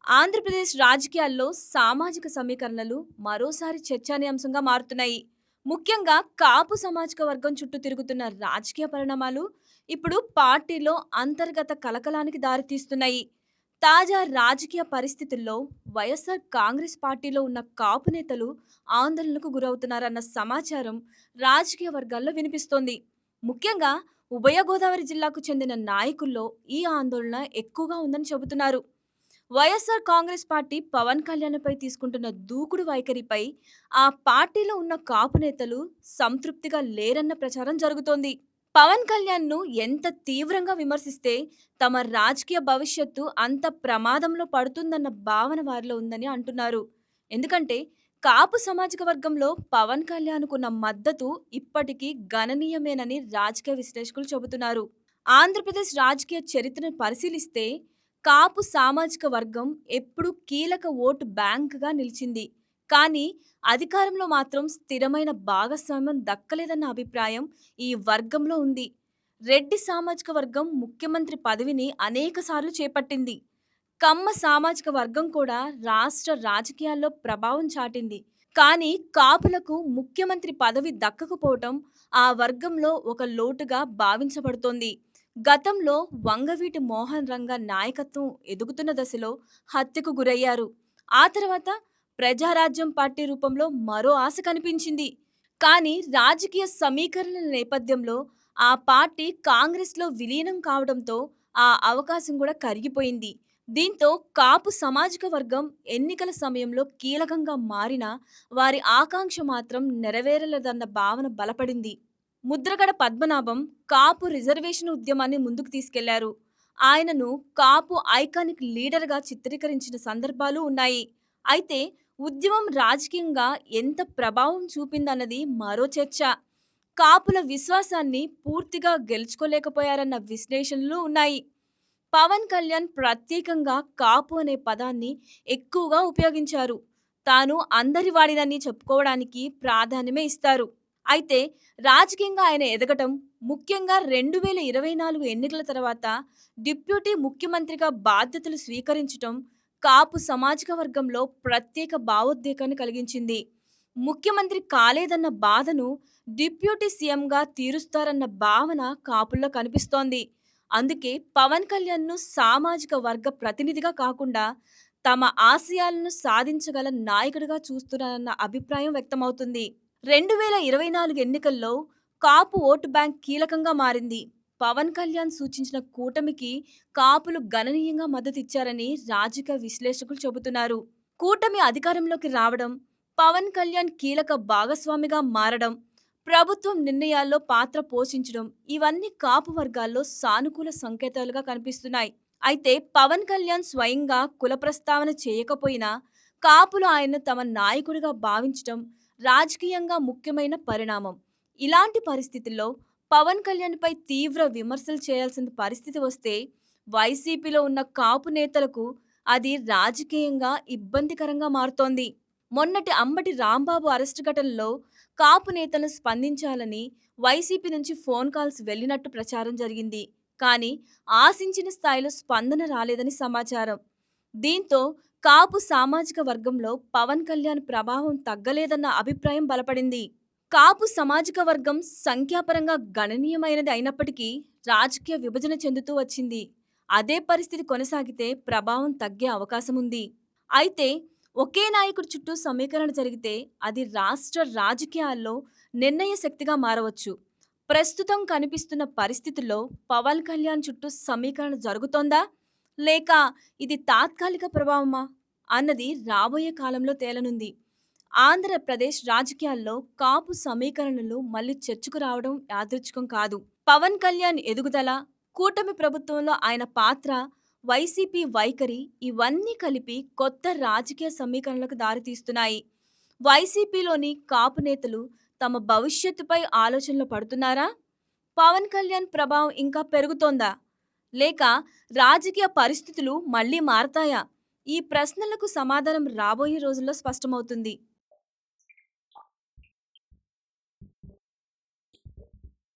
ఆంధ్రప్రదేశ్ రాజకీయాల్లో సామాజిక సమీకరణలు మరోసారి చర్చానీయాంశంగా మారుతున్నాయి. ముఖ్యంగా కాపు సామాజిక వర్గం చుట్టూ తిరుగుతున్న రాజకీయ పరిణామాలు ఇప్పుడు పార్టీలో అంతర్గత కలకలానికి దారితీస్తున్నాయి. తాజా రాజకీయ పరిస్థితుల్లో వైఎస్ఆర్ కాంగ్రెస్ పార్టీలో ఉన్న కాపు నేతలు ఆందోళనకు గురవుతున్నారన్న సమాచారం రాజకీయ వర్గాల్లో వినిపిస్తోంది. ముఖ్యంగా ఉభయ గోదావరి జిల్లాకు చెందిన నాయకుల్లో ఈ ఆందోళన ఎక్కువగా ఉందని చెబుతున్నారు. వైఎస్ఆర్ కాంగ్రెస్ పార్టీ పవన్ కళ్యాణ్‌పై తీసుకుంటున్న దూకుడు వైఖరిపై ఆ పార్టీలో ఉన్న కాపు నేతలు సంతృప్తిగా లేరన్న ప్రచారం జరుగుతోంది. పవన్ కళ్యాణ్‌ను ఎంత తీవ్రంగా విమర్శిస్తే తమ రాజకీయ భవిష్యత్తు అంత ప్రమాదంలో పడుతుందన్న భావన వారిలో ఉందని అంటున్నారు. ఎందుకంటే కాపు సామాజిక వర్గంలో పవన్ కళ్యాణ్‌కున్న మద్దతు ఇప్పటికీ గణనీయమేనని రాజకీయ విశ్లేషకులు చెబుతున్నారు. ఆంధ్రప్రదేశ్ రాజకీయ చరిత్రను పరిశీలిస్తే కాపు సామాజిక వర్గం ఎప్పుడూ కీలక ఓటు బ్యాంక్‌గా నిలిచింది. కానీ అధికారంలో మాత్రం స్థిరమైన భాగస్వామ్యం దక్కలేదన్న అభిప్రాయం ఈ వర్గంలో ఉంది. రెడ్డి సామాజిక వర్గం ముఖ్యమంత్రి పదవిని అనేకసార్లు చేపట్టింది. కమ్మ సామాజిక వర్గం కూడా రాష్ట్ర రాజకీయాల్లో ప్రభావం చాటింది. కానీ కాపులకు ముఖ్యమంత్రి పదవి దక్కకపోవటం ఆ వర్గంలో ఒక లోటుగా భావించబడుతోంది. గతంలో వంగవీటి మోహన్ రంగా నాయకత్వం ఎదుగుతున్న దశలో హత్యకు గురయ్యారు. ఆ తర్వాత ప్రజారాజ్యం పార్టీ రూపంలో మరో ఆశ కనిపించింది. కానీ రాజకీయ సమీకరణల నేపథ్యంలో ఆ పార్టీ కాంగ్రెస్‌లో విలీనం కావడంతో ఆ అవకాశం కూడా కరిగిపోయింది. దీంతో కాపు సామాజిక వర్గం ఎన్నికల సమయంలో కీలకంగా మారినా వారి ఆకాంక్ష మాత్రం నెరవేరలేదన్న భావన బలపడింది. ముద్రగడ పద్మనాభం కాపు రిజర్వేషన్ ఉద్యమాన్ని ముందుకు తీసుకెళ్లారు. ఆయనను కాపు ఐకానిక్ లీడర్‌గా చిత్రీకరించిన సందర్భాలు ఉన్నాయి. అయితే ఉద్యమం రాజకీయంగా ఎంత ప్రభావం చూపిందన్నది మరో చర్చ. కాపుల విశ్వాసాన్ని పూర్తిగా గెలుచుకోలేకపోయారన్న విశ్లేషణలు ఉన్నాయి. పవన్ కళ్యాణ్ ప్రత్యేకంగా కాపు అనే పదాన్ని ఎక్కువగా ఉపయోగించారు. తాను అందరి వాడినని చెప్పుకోవడానికి ప్రాధాన్యమే ఇస్తారు. అయితే రాజకీయంగా ఆయన ఎదగటం, ముఖ్యంగా 2024 ఎన్నికల తర్వాత డిప్యూటీ ముఖ్యమంత్రిగా బాధ్యతలు స్వీకరించటం కాపు సామాజిక వర్గంలో ప్రత్యేక భావోద్వేగాన్ని కలిగించింది. ముఖ్యమంత్రి కాలేదన్న బాధను డిప్యూటీ సీఎంగా తీరుస్తారన్న భావన కాపుల్లో కనిపిస్తోంది. అందుకే పవన్ కళ్యాణ్‌ను సామాజిక వర్గ ప్రతినిధిగా కాకుండా తమ ఆశయాలను సాధించగల నాయకుడిగా చూస్తున్నారన్న అభిప్రాయం వ్యక్తమవుతుంది. 2024 ఎన్నికల్లో కాపు ఓటు బ్యాంక్ కీలకంగా మారింది. పవన్ కళ్యాణ్ సూచించిన కూటమికి కాపులు గణనీయంగా మద్దతిచ్చారని రాజకీయ విశ్లేషకులు చెబుతున్నారు. కూటమి అధికారంలోకి రావడం, పవన్ కళ్యాణ్ కీలక భాగస్వామిగా మారడం, ప్రభుత్వం నిర్ణయాల్లో పాత్ర పోషించడం ఇవన్నీ కాపు వర్గాల్లో సానుకూల సంకేతాలుగా కనిపిస్తున్నాయి. అయితే పవన్ కళ్యాణ్ స్వయంగా కుల ప్రస్తావన చేయకపోయినా కాపులు ఆయన్ను తమ నాయకుడిగా భావించడం రాజకీయంగా ముఖ్యమైన పరిణామం. ఇలాంటి పరిస్థితుల్లో పవన్ కళ్యాణ్‌పై తీవ్ర విమర్శలు చేయాల్సిన పరిస్థితి వస్తే వైసీపీలో ఉన్న కాపు నేతలకు అది రాజకీయంగా ఇబ్బందికరంగా మారుతోంది. మొన్నటి అంబటి రాంబాబు అరెస్టు ఘటనలో కాపు నేతలు స్పందించాలని వైసీపీ నుంచి ఫోన్ కాల్స్ వెళ్లినట్టు ప్రచారం జరిగింది. కానీ ఆశించిన స్థాయిలో స్పందన రాలేదని సమాచారం. దీంతో కాపు సామాజిక వర్గంలో పవన్ కళ్యాణ్ ప్రభావం తగ్గలేదన్న అభిప్రాయం బలపడింది. కాపు సామాజిక వర్గం సంఖ్యాపరంగా గణనీయమైనది అయినప్పటికీ రాజకీయ విభజన చెందుతూ వచ్చింది. అదే పరిస్థితి కొనసాగితే ప్రభావం తగ్గే అవకాశం ఉంది. అయితే ఒకే నాయకుడి చుట్టూ సమీకరణ జరిగితే అది రాష్ట్ర రాజకీయాల్లో నిర్ణయ శక్తిగా మారవచ్చు. ప్రస్తుతం కనిపిస్తున్న పరిస్థితుల్లో పవన్ కళ్యాణ్ చుట్టూ సమీకరణ జరుగుతోందా? లేక ఇది తాత్కాలిక ప్రభావమా? అన్నది రాబోయే కాలంలో తేలనుంది. ఆంధ్రప్రదేశ్ రాజకీయాల్లో కాపు సమీకరణలు మళ్లీ చర్చకు రావడం యాదృచ్ఛికం కాదు. పవన్ కళ్యాణ్ ఎదుగుదల, కూటమి ప్రభుత్వంలో ఆయన పాత్ర, వైసీపీ వైఖరి ఇవన్నీ కలిపి కొత్త రాజకీయ సమీకరణలకు దారితీస్తున్నాయి. వైసీపీలోని కాపు నేతలు తమ భవిష్యత్తుపై ఆలోచనలు పడుతున్నారా? పవన్ కళ్యాణ్ ప్రభావం ఇంకా పెరుగుతోందా? లేక రాజకీయ పరిస్థితులు మళ్లీ మారతాయా? ఈ ప్రశ్నలకు సమాధానం రాబోయే రోజుల్లో స్పష్టమవుతుంది.